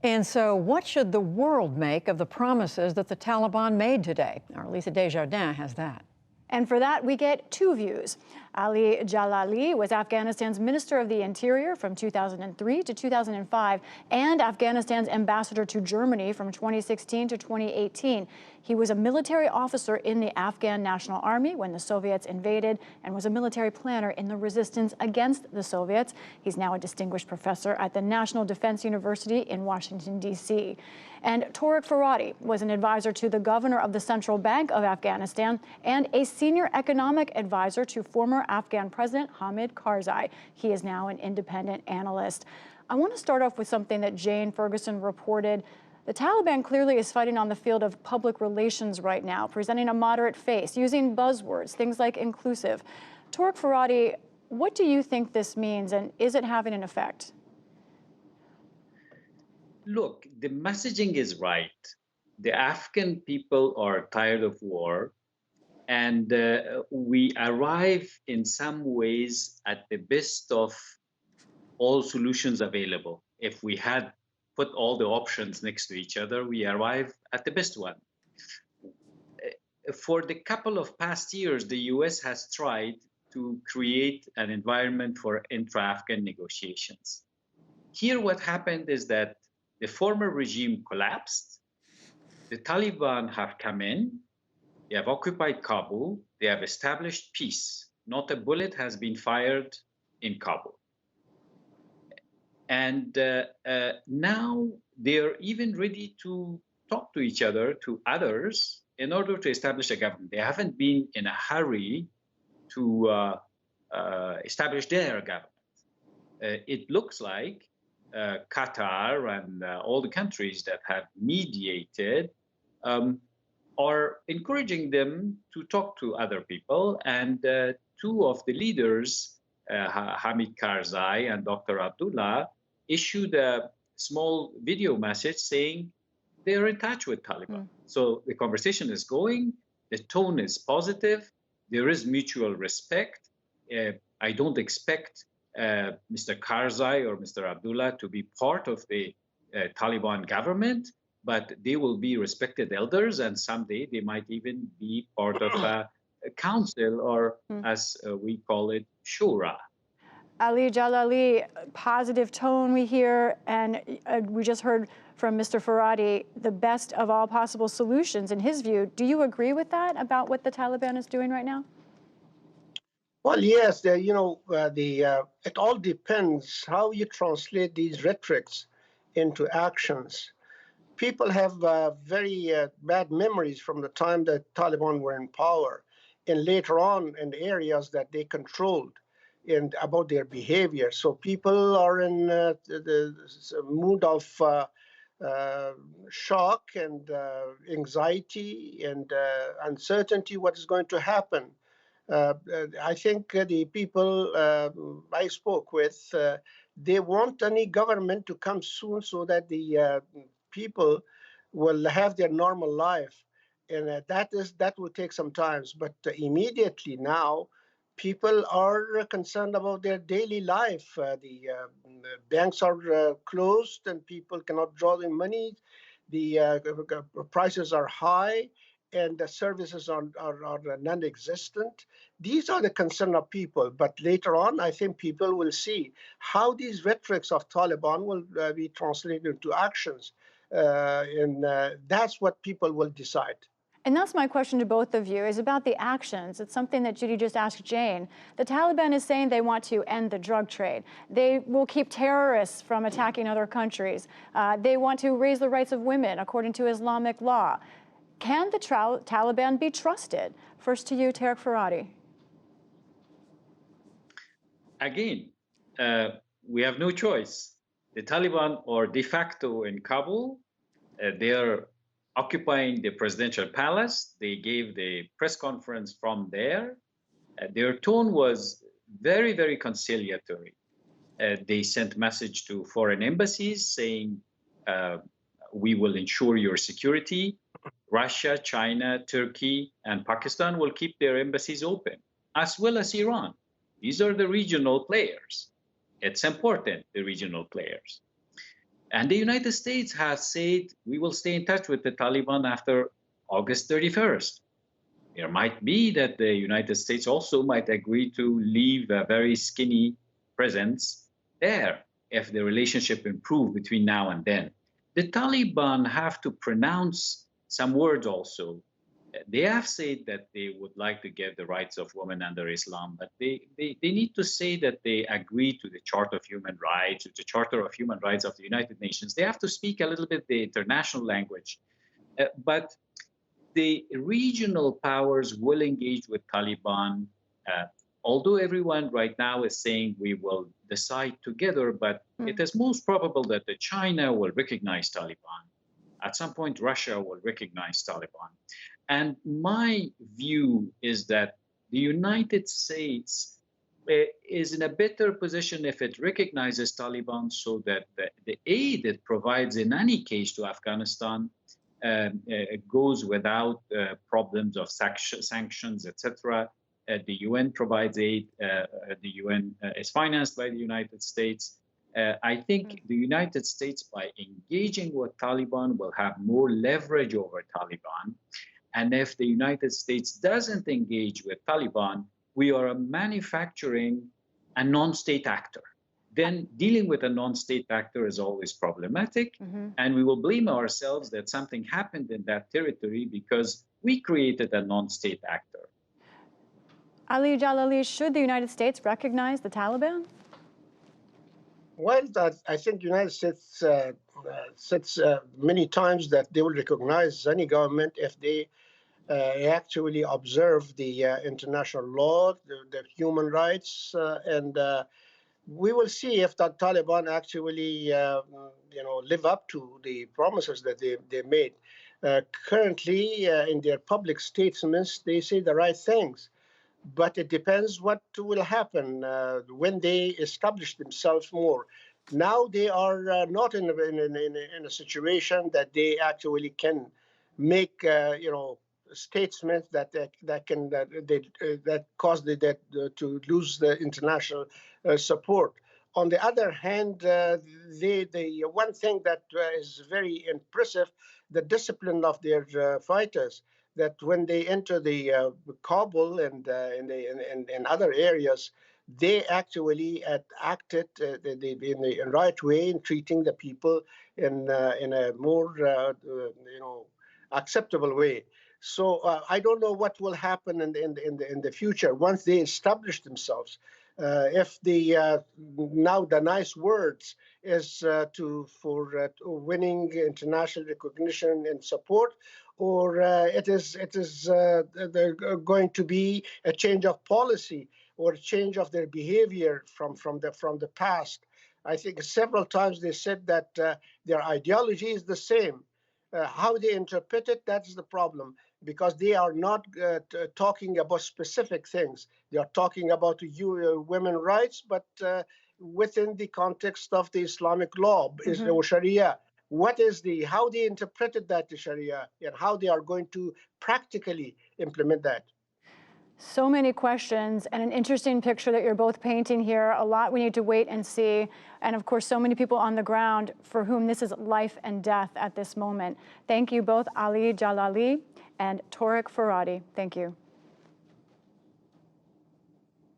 And so, what should the world make of the promises that the Taliban made today? Our Lisa Desjardins has that. And for that, we get two views. Ali Jalali was Afghanistan's Minister of the Interior from 2003 to 2005 and Afghanistan's ambassador to Germany from 2016 to 2018. He was a military officer in the Afghan National Army when the Soviets invaded and was a military planner in the resistance against the Soviets. He's now a distinguished professor at the National Defense University in Washington, D.C. And Tariq Farhadi was an advisor to the governor of the Central Bank of Afghanistan and a senior economic advisor to former Afghan President Hamid Karzai. He is now an independent analyst. I want to start off with something that Jane Ferguson reported. The Taliban clearly is fighting on the field of public relations right now, presenting a moderate face, using buzzwords, things like inclusive. Tariq Farhadi, what do you think this means, and is it having an effect? Look, the messaging is right. The Afghan people are tired of war, and we arrive in some ways at the best of all solutions available. If we had put all the options next to each other, we arrive at the best one. For the couple of past years, the US has tried to create an environment for intra-Afghan negotiations. Here, what happened is that the former regime collapsed. The Taliban have come in. They have occupied Kabul. They have established peace. Not a bullet has been fired in Kabul. And now they're even ready to talk to each other, to others, in order to establish a government. They haven't been in a hurry to establish their government. It looks like Qatar and all the countries that have mediated are encouraging them to talk to other people. And two of the leaders, Hamid Karzai and Dr. Abdullah, issued a small video message saying they're in touch with Taliban. So the conversation is going, the tone is positive, there is mutual respect. I don't expect Mr. Karzai or Mr. Abdullah to be part of the Taliban government, but they will be respected elders, and someday they might even be part of a council, or as we call it, shura. Ali Jalali, positive tone we hear, and we just heard from Mr. Farhadi the best of all possible solutions in his view. Do you agree with that about what the Taliban is doing right now? Well, yes, it all depends how you translate these rhetorics into actions. People have very bad memories from the time that Taliban were in power, and later on in the areas that they controlled, and about their behavior. So people are in the mood of shock and anxiety and uncertainty what is going to happen. I think the people I spoke with, they want any government to come soon so that the people will have their normal life. And that will take some time. But immediately now, people are concerned about their daily life. The banks are closed and people cannot draw their money. The prices are high and the services are non-existent. These are the concern of people. But later on, I think people will see how these rhetorics of Taliban will be translated into actions. And that's what people will decide. And that's my question to both of you, is about the actions. It's something that Judy just asked Jane. The Taliban is saying they want to end the drug trade. They will keep terrorists from attacking other countries. They want to raise the rights of women according to Islamic law. Can the Taliban be trusted? First to you, Tariq Farhadi. Again, we have no choice. The Taliban are de facto in Kabul. They're occupying the presidential palace. They gave the press conference from there. Their tone was very, very conciliatory. They sent message to foreign embassies saying, we will ensure your security. Russia, China, Turkey, and Pakistan will keep their embassies open, as well as Iran. These are the regional players. It's important, the regional players. And the United States has said we will stay in touch with the Taliban after August 31st. There might be that the United States also might agree to leave a very skinny presence there if the relationship improves between now and then. The Taliban have to pronounce some words also. They have said that they would like to give the rights of women under Islam, but they need to say that they agree to the Charter of Human Rights, to the Charter of Human Rights of the United Nations. They have to speak a little bit the international language. But the regional powers will engage with Taliban, although everyone right now is saying we will decide together, but it is most probable that China will recognize Taliban. At some point, Russia will recognize Taliban. And my view is that the United States is in a better position if it recognizes Taliban, so that the aid it provides in any case to Afghanistan goes without problems of sanctions, etc. The UN provides aid. The UN is financed by the United States. I think the United States, by engaging with Taliban, will have more leverage over Taliban. And if the United States doesn't engage with Taliban, we are manufacturing a non-state actor. Then dealing with a non-state actor is always problematic. And we will blame ourselves that something happened in that territory because we created a non-state actor. Ali Jalali, should the United States recognize the Taliban? Well, I think the United States says many times that they will recognize any government if they actually observe the international law, the human rights, and we will see if the Taliban actually, live up to the promises that they made. Currently, in their public statements, they say the right things, but it depends what will happen when they establish themselves more. Now they are not in a situation that they actually can make, statements that cause them to lose the international support. On the other hand, the one thing that is very impressive, the discipline of their fighters. That when they enter the Kabul and in other areas, they actually acted in the right way in treating the people in a more acceptable way. So I don't know what will happen in the future once they establish themselves. If the now the nice words is for winning international recognition and support, or it is going to be a change of policy or a change of their behavior from the past. I think several times they said that their ideology is the same. How they interpret it, that's the problem, because they are not talking about specific things. They are talking about women's rights, but within the context of the Islamic law, or Sharia. What is how they interpreted that, the Sharia, and how they are going to practically implement that? So many questions and an interesting picture that you're both painting here. A lot we need to wait and see. And of course, so many people on the ground for whom this is life and death at this moment. Thank you both, Ali Jalali and Tariq Foradi. Thank you.